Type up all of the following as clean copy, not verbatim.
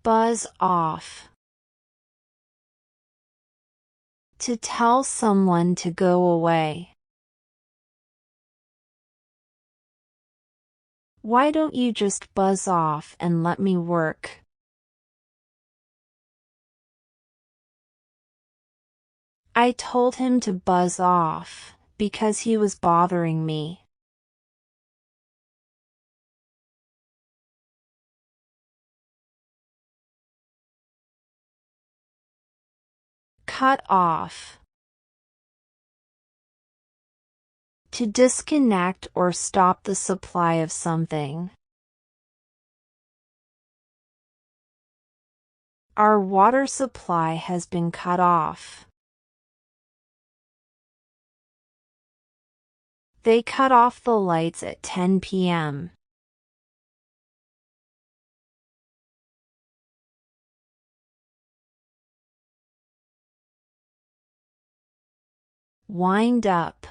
Buzz off. To tell someone to go away. Why don't you just buzz off and let me work? I told him to buzz off, because he was bothering me. Cut off. To disconnect or stop the supply of something. Our water supply has been cut off. They cut off the lights at 10 p.m. Wind up.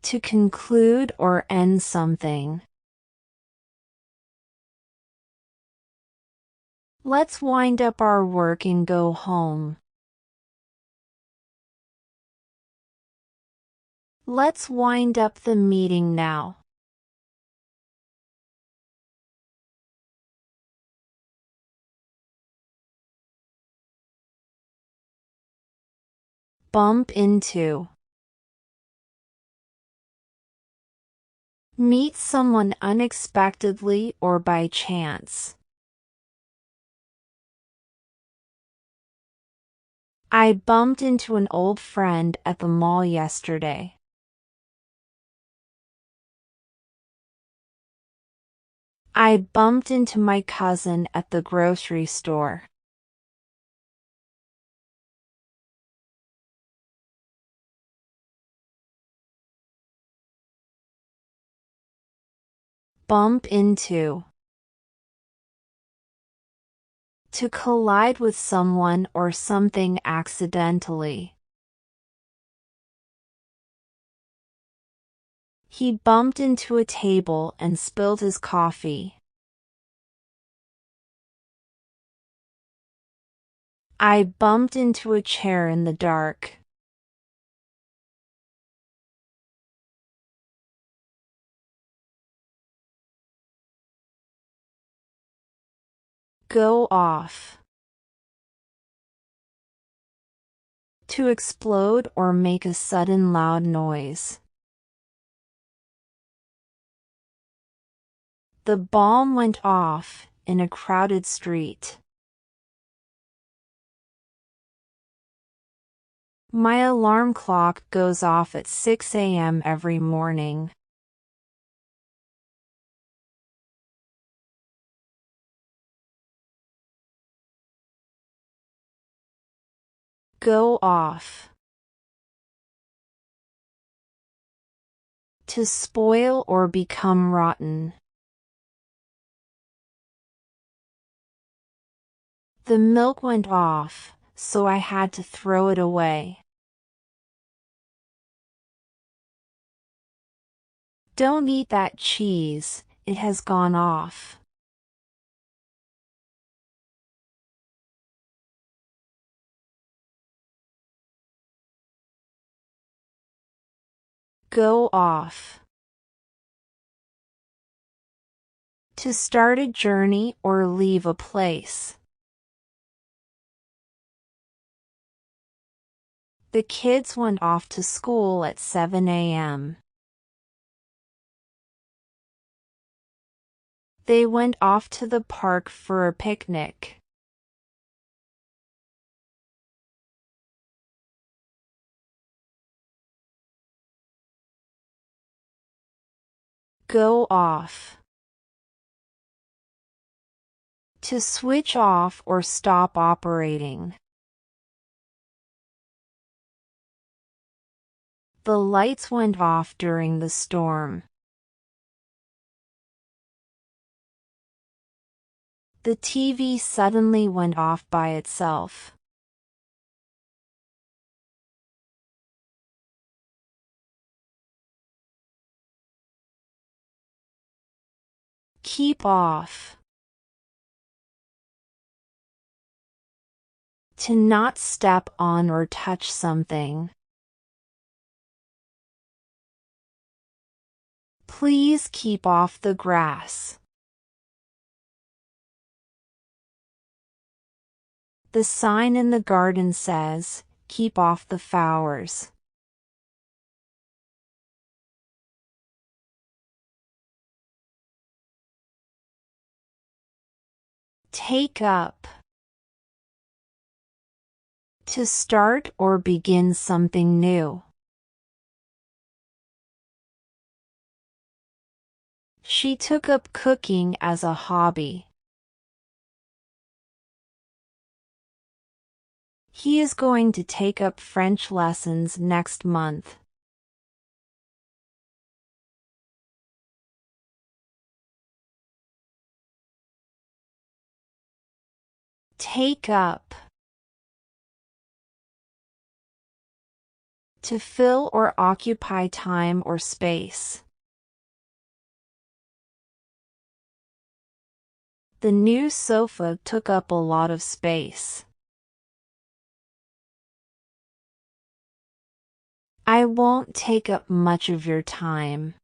To conclude or end something. Let's wind up our work and go home. Let's wind up the meeting now. Bump into. Meet someone unexpectedly or by chance. I bumped into an old friend at the mall yesterday. I bumped into my cousin at the grocery store. Bump into. To collide with someone or something accidentally. He bumped into a table and spilled his coffee. I bumped into a chair in the dark. Go off. To explode or make a sudden loud noise. The bomb went off in a crowded street. My alarm clock goes off at 6 a.m. every morning. Go off. To spoil or become rotten. The milk went off, so I had to throw it away. Don't eat that cheese, it has gone off. Go off. To start a journey or leave a place. The kids went off to school at 7 a.m. They went off to the park for a picnic. Go off. To switch off or stop operating. The lights went off during the storm. The TV suddenly went off by itself. Keep off. To not step on or touch something. Please keep off the grass. The sign in the garden says, keep off the flowers. Take up. To start or begin something new. She took up cooking as a hobby. He is going to take up French lessons next month. Take up. To fill or occupy time or space. The new sofa took up a lot of space. I won't take up much of your time.